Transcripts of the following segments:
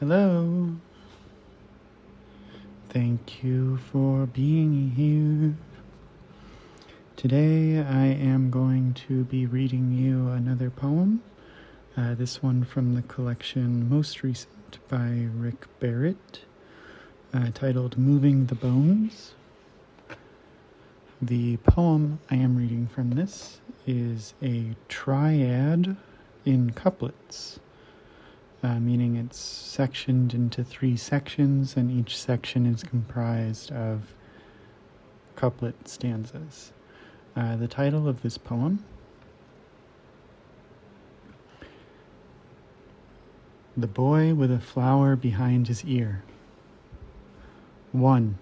Hello. Thank you for being here. Today I am going to be reading you another poem. This one from the collection Most Recent by Rick Barrett, titled Moving the Bones. The poem I am reading from this is a triad in couplets. Meaning it's sectioned into 3 sections, and each section is comprised of couplet stanzas. The title of this poem: The Boy with a Flower Behind His Ear. 1.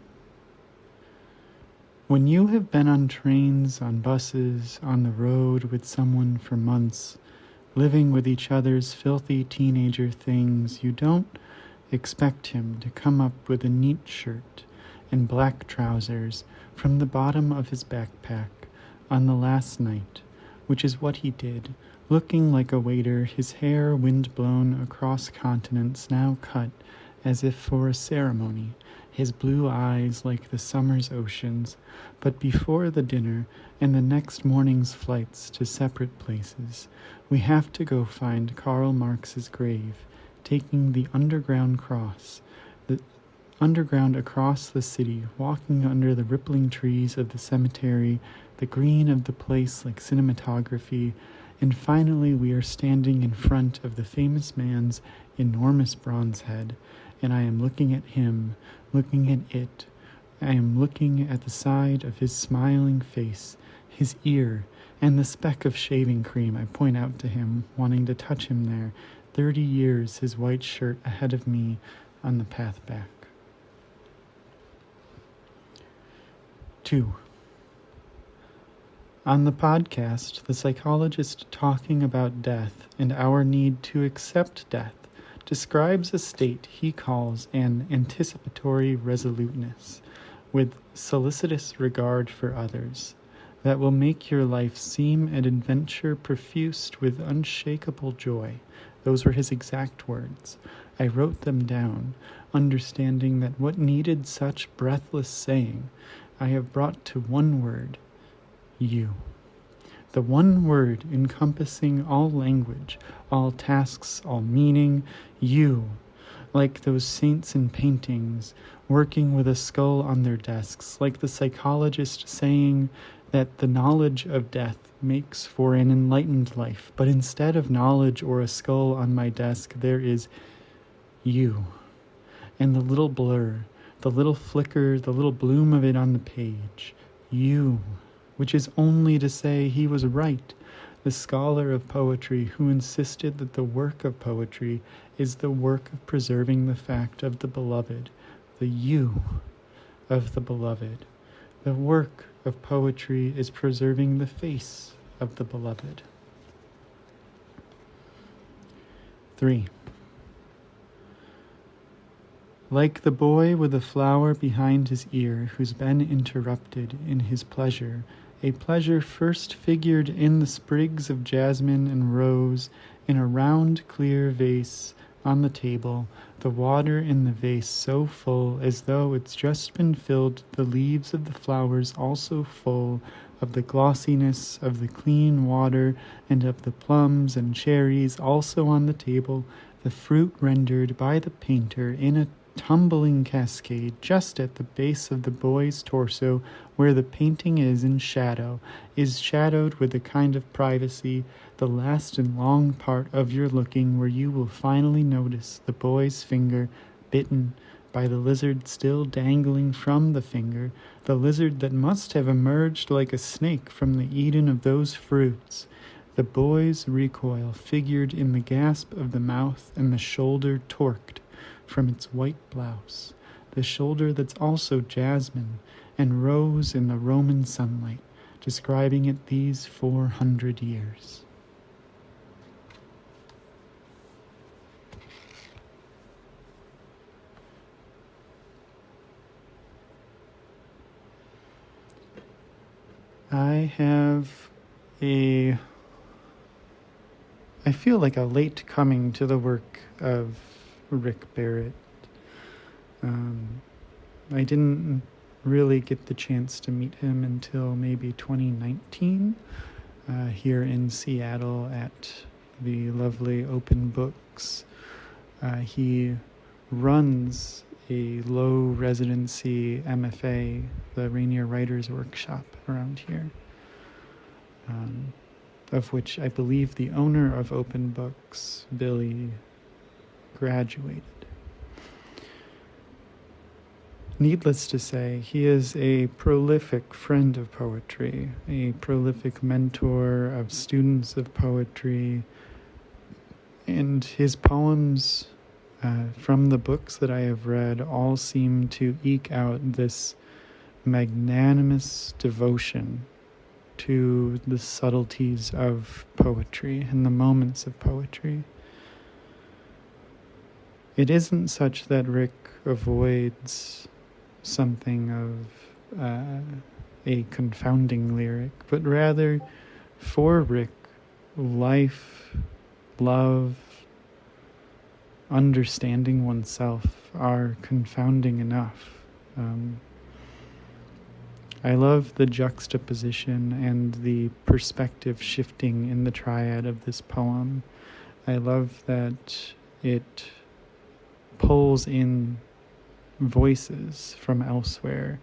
When you have been on trains, on buses, on the road with someone for months, living with each other's filthy teenager things, you don't expect him to come up with a neat shirt and black trousers from the bottom of his backpack on the last night, which is what he did, looking like a waiter, his hair wind-blown across continents, now cut as if for a ceremony, his blue eyes like the summer's oceans. But before the dinner and the next morning's flights to separate places, we have to go find Karl Marx's grave, taking the underground across the city, walking under the rippling trees of the cemetery, the green of the place like cinematography, and finally we are standing in front of the famous man's enormous bronze head, and I am looking at him, looking at it. I am looking at the side of his smiling face, his ear, and the speck of shaving cream I point out to him, wanting to touch him there, 30 years his white shirt ahead of me on the path back. 2. On the podcast, the psychologist talking about death and our need to accept death describes a state he calls an anticipatory resoluteness, with solicitous regard for others, that will make your life seem an adventure perfused with unshakable joy. Those were his exact words. I wrote them down, understanding that what needed such breathless saying, I have brought to one word: you. The one word encompassing all language, all tasks, all meaning, you. Like those saints in paintings, working with a skull on their desks, like the psychologist saying that the knowledge of death makes for an enlightened life, but instead of knowledge or a skull on my desk, there is you. And the little blur, the little flicker, the little bloom of it on the page, you, which is only to say he was right, the scholar of poetry who insisted that the work of poetry is the work of preserving the fact of the beloved, the you of the beloved. The work of poetry is preserving the face of the beloved. 3. Like the boy with a flower behind his ear who's been interrupted in his pleasure, a pleasure first figured in the sprigs of jasmine and rose in a round clear vase on the table, the water in the vase so full as though it's just been filled, the leaves of the flowers also full of the glossiness of the clean water and of the plums and cherries also on the table, the fruit rendered by the painter in a tumbling cascade just at the base of the boy's torso, where the painting is in shadow, is shadowed with a kind of privacy, the last and long part of your looking, where you will finally notice the boy's finger bitten by the lizard still dangling from the finger, the lizard that must have emerged like a snake from the Eden of those fruits. The boy's recoil figured in the gasp of the mouth and the shoulder torqued from its white blouse, the shoulder that's also jasmine and rose in the Roman sunlight, describing it these 400 years. I feel like a late coming to the work of Rick Barrett. I didn't really get the chance to meet him until maybe 2019 here in Seattle at the lovely Open Books. He runs a low residency MFA, the Rainier Writers Workshop around here, of which I believe the owner of Open Books, Billy, graduated. Needless to say, he is a prolific friend of poetry, a prolific mentor of students of poetry, and his poems from the books that I have read all seem to eke out this magnanimous devotion to the subtleties of poetry and the moments of poetry. It isn't such that Rick avoids something of a confounding lyric, but rather, for Rick, life, love, understanding oneself are confounding enough. I love the juxtaposition and the perspective shifting in the triad of this poem. I love that it pulls in voices from elsewhere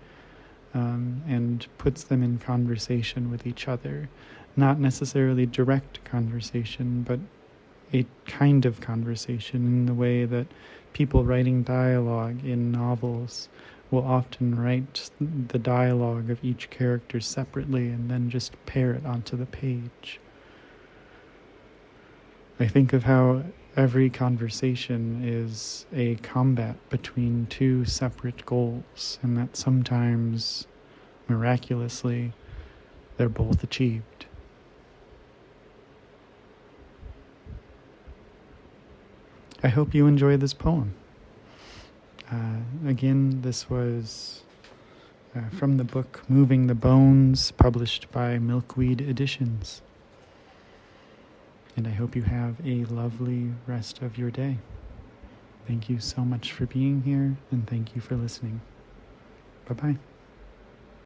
and puts them in conversation with each other. Not necessarily direct conversation, but a kind of conversation in the way that people writing dialogue in novels will often write the dialogue of each character separately and then just pair it onto the page. I think of how every conversation is a combat between two separate goals, and that sometimes, miraculously, they're both achieved. I hope you enjoy this poem. Again, this was from the book Moving the Bones, published by Milkweed Editions. And I hope you have a lovely rest of your day. Thank you so much for being here, and thank you for listening. Bye-bye.